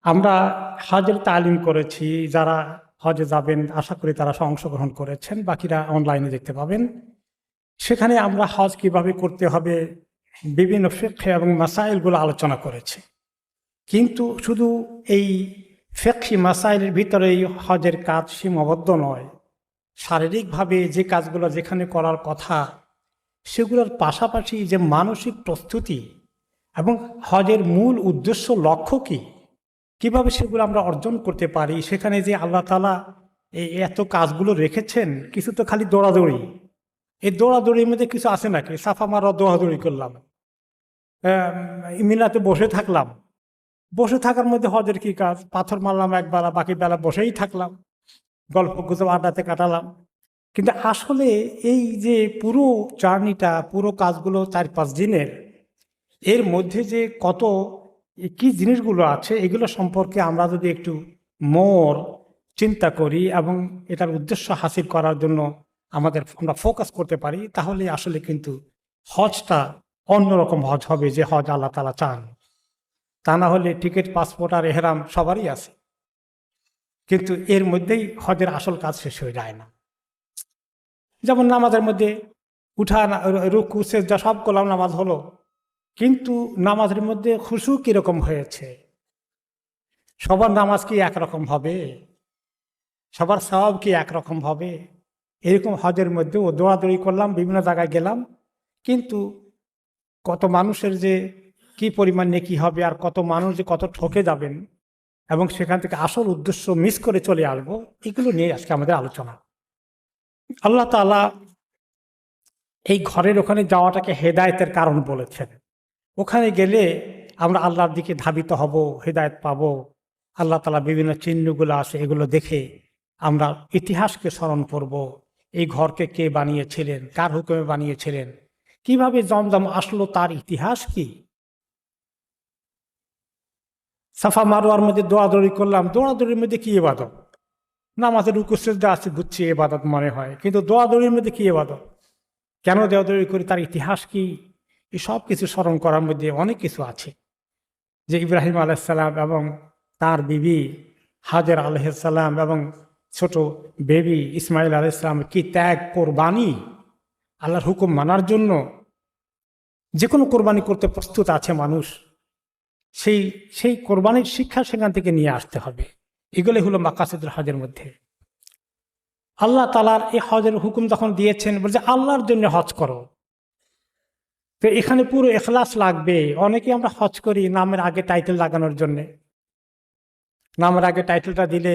আমরা হজের তালিম করেছি। যারা হজে যাবেন আশা করি তারা অংশগ্রহণ করেছেন, বাকিরা অনলাইনে দেখতে পাবেন। সেখানে আমরা হজ কিভাবে করতে হবে বিভিন্ন ফিকহ এবং মাসাইলগুলো আলোচনা করেছি। কিন্তু শুধু এই ফিকহি মাসাইলের ভিতরেই হজের কাজ সীমাবদ্ধ নয়। শারীরিকভাবে যে কাজগুলো যেখানে করার কথা সেগুলোর পাশাপাশি যে মানসিক প্রস্তুতি এবং হজের মূল উদ্দেশ্য লক্ষ্য কী, কিভাবে সেগুলো আমরা অর্জন করতে পারি, সেখানে যে আল্লাহ তাআলা এই এত কাজগুলো রেখেছেন। কিছু তো খালি দৌড়াদৌড়ি, এই দৌড়াদৌড়ির মধ্যে কিছু আছে নাকি? সাফা মারা দৌড়াদৌড়ি করলাম, মিনাতে বসে থাকলাম, বসে থাকার মধ্যে হজের কি কাজ? পাথর মারলাম একবেলা, বাকি বেলা বসেই থাকলাম, গল্প গুজব আড্ডাতে কাটালাম। কিন্তু আসলে এই যে পুরো জার্নিটা, পুরো কাজগুলো 4-5 দিনের, এর মধ্যে যে কত কি জিনিসগুলো আছে এগুলো সম্পর্কে আমরা যদি একটু মোর চিন্তা করি এবং এটার উদ্দেশ্য হাসিল করার জন্য আমরা ফোকাস করতে পারি, তাহলে আসলে কিন্তু হজটা অন্যরকম হজ হবে, যে হজ আল্লাহ তাআলা চান। তা না হলে টিকিট, পাসপোর্ট আর এহরাম সবারই আছে, কিন্তু এর মধ্যেই হজের আসল কাজ শেষ হয়ে যায় না। যেমন নামাজের মধ্যে উঠা, রুকু, সেজদা সব করলাম, নামাজ হলো, কিন্তু নামাজের মধ্যে খুশু কিরকম হয়েছে? সবার নামাজ কি একরকম হবে? সবার সওয়াব কি একরকম হবে? এরকম হজের মধ্যেও দৌড়াদৌড়ি করলাম, বিভিন্ন জায়গায় গেলাম, কিন্তু কত মানুষের যে কি পরিমাণ নেকি হবে আর কত মানুষ যে কত ঠকে যাবেন এবং সেখান থেকে আসল উদ্দেশ্য মিস করে চলে আসবো, এগুলো নিয়ে আজকে আমাদের আলোচনা। আল্লাহ তাআলা এই ঘরের ওখানে যাওয়াটাকে হেদায়েতের কারণ বলেছেন। ওখানে গেলে আমরা আল্লাহর দিকে ধাবিত হব, হেদায়েত পাবো। আল্লাহ তাআলা বিভিন্ন চিহ্নগুলো আছে, এগুলো দেখে আমরা ইতিহাসকে স্মরণ করব। এই ঘরকে কে বানিয়েছিলেন, কার হুকুমে বানিয়েছিলেন, কিভাবে জমজম আসলো, তার ইতিহাস কি। সাফা মারোয়ার মধ্যে দৌড়াদৌড়ি করলাম, দৌড়াদৌড়ির মধ্যে কি ইবাদত? নামাজের রুকু সিজদা আছে, বুঝছি ইবাদত মনে হয়, কিন্তু দৌড়াদৌড়ির মধ্যে কি ইবাদত? কেন দৌড়াদৌড়ি করি, তার ইতিহাস কি? এই সব কিছু স্মরণ করার মধ্যে অনেক কিছু আছে। যে ইব্রাহিম আলাইসাল্লাম এবং তার বিবি হাজের আলাইসাল্লাম এবং ছোট বেবি ইসমাইল আলাইসাল্লাম কি ত্যাগ, কোরবানি আল্লাহর হুকুম মানার জন্য। যে কোনো কোরবানি করতে প্রস্তুত আছে মানুষ, সেই সেই কোরবানির শিক্ষা সেখান থেকে নিয়ে আসতে হবে। এগুলি হলো মাকাসিদুল হজের মধ্যে। আল্লাহ তাআলার এই হজের হুকুম যখন দিয়েছেন, বলছে আল্লাহর জন্য হজ করো, তো এখানে পুরো ইখলাস লাগবে। অনেকে আমরা হজ করি নামের আগে টাইটেল লাগানোর জন্যে। নামের আগে টাইটেলটা দিলে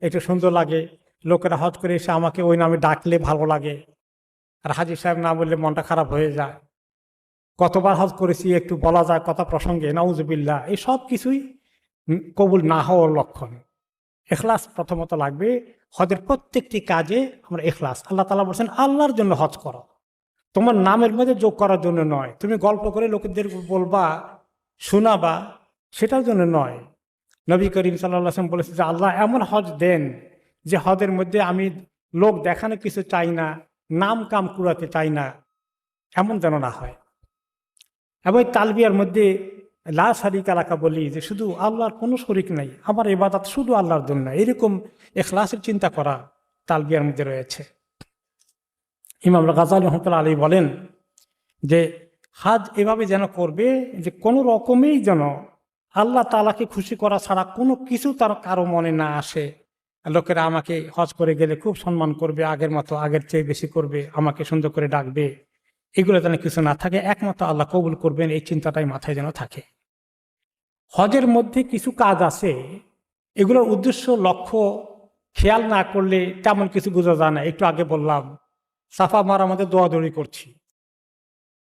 একটু সুন্দর লাগে, লোকেরা হজ করে এসে আমাকে ওই নামে ডাকলে ভালো লাগে, আর হাজী সাহেব না বললে মনটা খারাপ হয়ে যায়। কতবার হজ করেছি একটু বলা যায় কথা প্রসঙ্গে, নাউজুবিল্লাহ। এই সব কিছুই কবুল না হওয়ার লক্ষণ। ইখলাস প্রথমত লাগবে। হজের প্রত্যেকটি কাজে আমরা ইখলাস, আল্লাহ তাআলা বলছেন আল্লাহর জন্য হজ করো, তোমার নামের মধ্যে যোগ করার জন্য নয়, তুমি গল্প করে লোকেদের বলবা, শোনাবা, সেটার জন্য নয়। নবী করিম সাল্লাল্লাহু আলাইহি ওয়াসাল্লাম বলেছে যে আল্লাহ এমন হজ দেন যে হজের মধ্যে আমি লোক দেখানো কিছু চাই না, নাম কাম কুড়াতে চাই না, এমন যেন না হয়। এবং তালবিয়ার মধ্যে লা শারিকা লাকা বলি, যে শুধু আল্লাহর কোনো শরিক নাই, আমার ইবাদত শুধু আল্লাহর জন্য, এরকম ইখলাসের চিন্তা করা তালবিয়ার মধ্যে রয়েছে। ইমাম গাজ্জালী রাহমাতুল্লাহ আলাইহি বলেন যে হজ এভাবে যেন করবে যে কোনো রকমেই যেন আল্লাহ তাআলাকে খুশি করা ছাড়া কোনো কিছু তার কারো মনে না আসে। লোকেরা আমাকে হজ করে গেলে খুব সম্মান করবে, আগের মতো, আগের চেয়ে বেশি করবে, আমাকে সুন্দর করে ডাকবে, এগুলো যেন কিছু না থাকে। একমাত্র আল্লাহ কবুল করবেন, এই চিন্তাটাই মাথায় যেন থাকে। হজের মধ্যে কিছু কাজ আছে, এগুলোর উদ্দেশ্য লক্ষ্য খেয়াল না করলে তেমন কিছু বোঝা যায় না। একটু আগে বললাম সাফা মারার মধ্যে দৌড়াদৌড়ি করছি,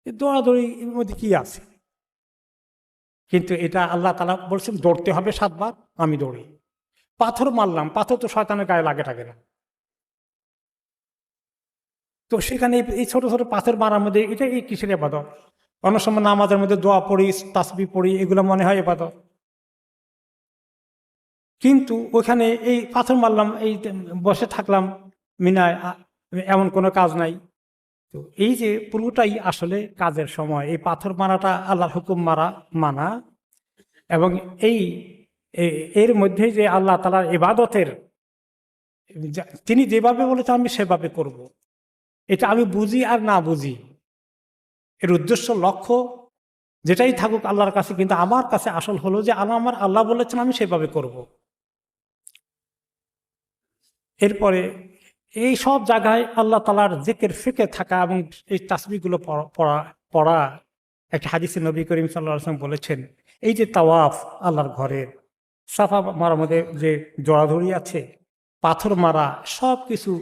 এই দৌড়াদৌড়ির মধ্যে কি আছে? কিন্তু এটা আল্লাহ তাআলা বলছেন দৌড়তে হবে 7 বার, আমি দৌড়ি। পাথর মারলাম, পাথর তো শয়তানের গায়ে লাগে থাকে না, তো সেখানে এই ছোট ছোট পাথর মারার মধ্যে এটা এই কিসের ইবাদত? অনেক সময় নামাজের মধ্যে দোয়া পড়ি, তাসবিহ পড়ি, এগুলো মনে হয় ইবাদত, কিন্তু ওখানে এই পাথর মারলাম, এই বসে থাকলাম মিনায়, এমন কোনো কাজ নাই। তো এই যে পুরোটাই আসলে কাজের সময়, এই পাথর মারাটা আল্লাহর হুকুম মানা, এবং এই এর মধ্যে যে আল্লাহ তাআলার ইবাদতের তিনি যেভাবে বলেছেন আমি সেভাবে করব। এটা আমি বুঝি আর না বুঝি, এর উদ্দেশ্য লক্ষ্য যেটাই থাকুক আল্লাহর কাছে, কিন্তু আমার কাছে আসল হলো যে আল্লাহ বলেছেন আমি সেভাবে করব। এরপরে এই সব জায়গায় আল্লাহ তাআলার জিকির ফিকে থাকা এবং এই তাসবিহগুলো পড়া পড়া একটা হাদিসে নবী করিম সাল্লাল্লাহু আলাইহি ওয়াসাল্লাম বলেছেন, এই যে তাওয়াফ আল্লাহর ঘরের সাফা মারার মধ্যে যে জড়াধড়ি আছে, পাথর মারা, সব কিছু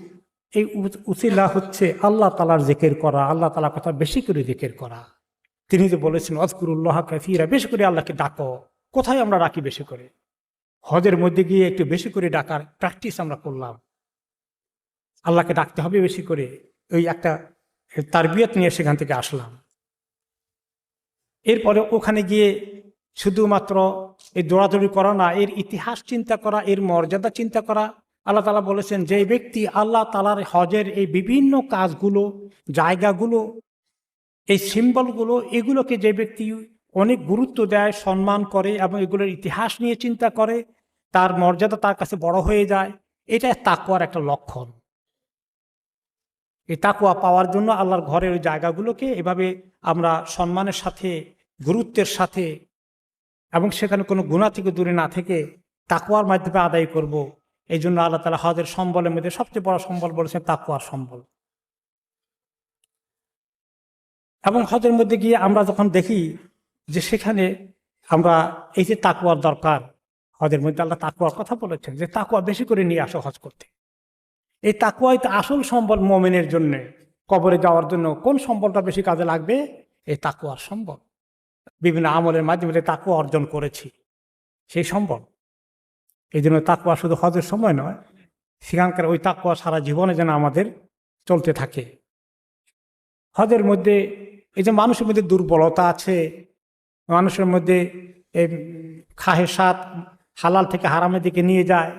এই উসিলা হচ্ছে আল্লাহ তাআলার জিকির করা, আল্লাহ তাআলার কথা বেশি করে জিকির করা। তিনি যে বলেছেন আযকুরুল্লাহ কাসীরা, বেশি করে আল্লাহকে ডাকো। কোথায় আমরা ডাকি বেশি করে? হজের মধ্যে গিয়ে একটু বেশি করে ডাকার প্র্যাকটিস আমরা করলাম। আল্লাহকে ডাকতে হবে বেশি করে, ওই একটা তারবিয়ত নিয়ে সেখান থেকে আসলাম। এরপরে ওখানে গিয়ে শুধুমাত্র এই দৌড়াদৌড়ি করা না, এর ইতিহাস চিন্তা করা, এর মর্যাদা চিন্তা করা। আল্লাহ তাআলা বলেছেন যে ব্যক্তি আল্লাহ তাআলার হজের এই বিভিন্ন কাজগুলো, জায়গাগুলো, এই সিম্বলগুলো, এগুলোকে যে ব্যক্তি অনেক গুরুত্ব দেয়, সম্মান করে এবং এগুলোর ইতিহাস নিয়ে চিন্তা করে, তার মর্যাদা তার কাছে বড় হয়ে যায়। এটা তাকওয়ার একটা লক্ষণ। এই তাকওয়া পাওয়ার জন্য আল্লাহর ঘরের ওই জায়গাগুলোকে এভাবে আমরা সম্মানের সাথে, গুরুত্বের সাথে এবং সেখানে কোনো গুনাহ থেকে দূরে না থেকে তাকওয়ার মাধ্যমে আদায় করব। এই জন্য আল্লাহ তাআলা হজের সম্বলের মধ্যে সবচেয়ে বড় সম্বল বলেছেন তাকওয়ার সম্বল। এবং হজের মধ্যে গিয়ে আমরা যখন দেখি যে সেখানে আমরা এই যে তাকওয়ার দরকার, হজের মধ্যে আল্লাহ তাকওয়ার কথা বলেছেন যে তাকওয়া বেশি করে নিয়ে আসো হজ করতে। এই তাকওয়াই তো আসল সম্বল মুমিনের জন্য। কবরে যাওয়ার জন্য কোন সম্বলটা বেশি কাজে লাগবে? এই তাকওয়ার সম্বল। বিভিন্ন আমলের মাধ্যমে তাকওয়া অর্জন করেছি, সেই সম্বল। এই জন্য তাকওয়া শুধু হজের সময় নয়, সেখানকার ওই তাকওয়া সারা জীবনে যেন আমাদের চলতে থাকে। হজের মধ্যে এই যে মানুষের মধ্যে দুর্বলতা আছে, মানুষের মধ্যে খাহেসাত হালাল থেকে হারামের দিকে নিয়ে যায়,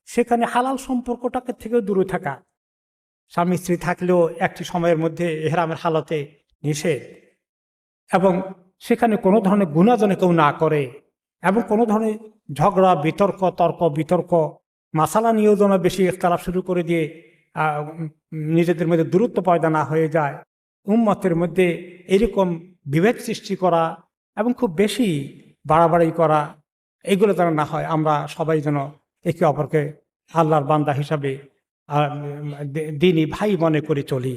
সেখানে হালাল সম্পর্কটাকে থেকেও দূরে থাকা। স্বামী স্ত্রী থাকলেও একটি সময়ের মধ্যে ইহরামের হালতে নিষেধ, এবং সেখানে কোনো ধরনের গুনাহ যেন কেউ না করে, এবং কোনো ধরনের ঝগড়া, বিতর্ক, তর্ক বিতর্ক, মাসালা নিয়েও যেন বেশি ইখতিলাফ শুরু করে দিয়ে নিজেদের মধ্যে দূরত্ব পয়দা না হয়ে যায়। উম্মতের মধ্যে এরকম বিভেদ সৃষ্টি করা এবং খুব বেশি বাড়াবাড়ি করা, এগুলো যেন না হয়। আমরা সবাই যেন একে অপরকে আল্লাহর বান্দা হিসাবে দিনই ভাই মনে করে চলি।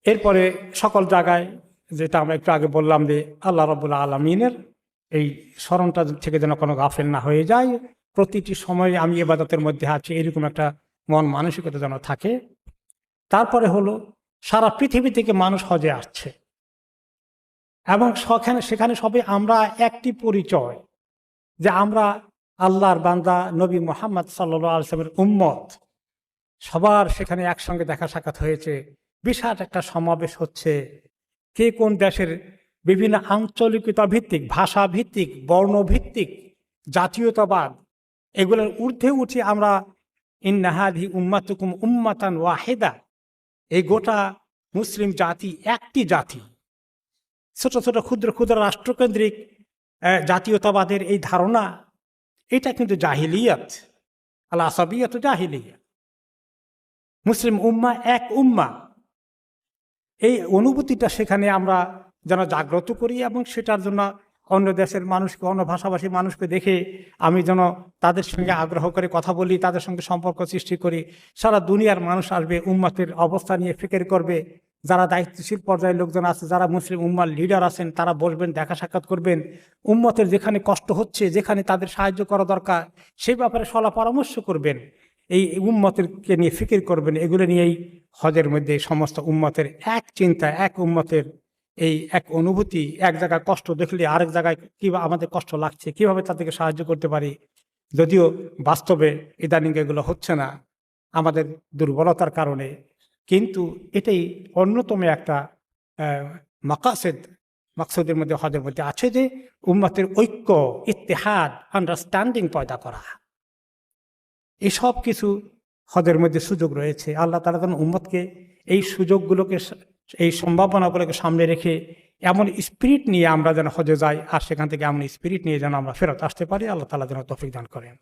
এরপরে সকল জায়গায়, যেটা আমরা একটু আগে বললাম যে আল্লাহ রাব্বুল আলামিনের এই স্মরণটা থেকে যেন কোনো গাফেল না হয়ে যায়, প্রতিটি সময় আমি ইবাদতের মধ্যে আছি, এরকম একটা মন মানসিকতা যেন থাকে। তারপরে হলো সারা পৃথিবী থেকে মানুষ হজে আসছে, এবং সেখানে সবাই আমরা একটি পরিচয় যে আমরা আল্লাহর বান্দা নবী মুহাম্মদ সাল্লাল্লাহু আলাইহি ওয়াসাল্লামের উম্মত। সবার সেখানে একসঙ্গে দেখা সাক্ষাৎ হয়েছে, বিশাল একটা সমাবেশ হচ্ছে। কে কোন দেশের বিভিন্ন আঞ্চলিকতা ভিত্তিক, ভাষা ভিত্তিক, বর্ণভিত্তিক জাতীয়তাবাদ, এগুলোর ঊর্ধ্বে উঠে আমরা ইন্না হাযিহি উম্মাতুকুম উম্মাতান ওয়াহিদা, এই গোটা মুসলিম জাতি একটি জাতি। ছোট ছোট ক্ষুদ্র ক্ষুদ্র রাষ্ট্রকেন্দ্রিক জাতীয়তাবাদের এই ধারণা, এটা কিন্তু জাহিলিয়াত, আল আসাবিয়াত জাহিলিয়া। মুসলিম উম্মা এক উম্মা, এই অনুভূতিটা সেখানে আমরা যেন জাগ্রত করি, এবং সেটার জন্য অন্য দেশের মানুষকে, অন্য ভাষাভাষী মানুষকে দেখে আমি যেন তাদের সঙ্গে আগ্রহ করে কথা বলি, তাদের সঙ্গে সম্পর্ক সৃষ্টি করি। সারা দুনিয়ার মানুষ আসবে, উম্মাতের অবস্থা নিয়ে ফিকির করবে। যারা দায়িত্বশীল পর্যায়ের লোকজন আছে, যারা মুসলিম উম্মার লিডার আছেন, তারা বসবেন, দেখা সাক্ষাৎ করবেন। উম্মতের যেখানে কষ্ট হচ্ছে, যেখানে তাদের সাহায্য করা দরকার, সেই ব্যাপারে সলা পরামর্শ করবেন, এই উম্মতেরকে নিয়ে ফিকির করবেন। এগুলো নিয়েই হজের মধ্যে সমস্ত উম্মতের এক চিন্তা, এক উম্মতের এই এক অনুভূতি, এক জায়গায় কষ্ট দেখলে আরেক জায়গায় কিভাবে আমাদের কষ্ট লাগছে, কিভাবে তাদেরকে সাহায্য করতে পারি। যদিও বাস্তবে ইদানিং এগুলো হচ্ছে না আমাদের দুর্বলতার কারণে, কিন্তু এটাই অন্যতম একটা মাকসুদের মধ্যে, হজের মধ্যে আছে যে উম্মতের ঐক্য, ইত্তেহাদ, আন্ডারস্ট্যান্ডিং পয়দা করা। এসব কিছু হজের মধ্যে সুযোগ রয়েছে। আল্লাহ তাআলা যেন উম্মতকে এই সুযোগগুলোকে এই সম্ভাবনাগুলোকে সামনে রেখে এমন স্পিরিট নিয়ে আমরা যেন হজে যাই, আর সেখান থেকে এমন স্পিরিট নিয়ে যেন আমরা ফেরত আসতে পারি। আল্লাহ তাআলা যেন তৌফিক দান করেন।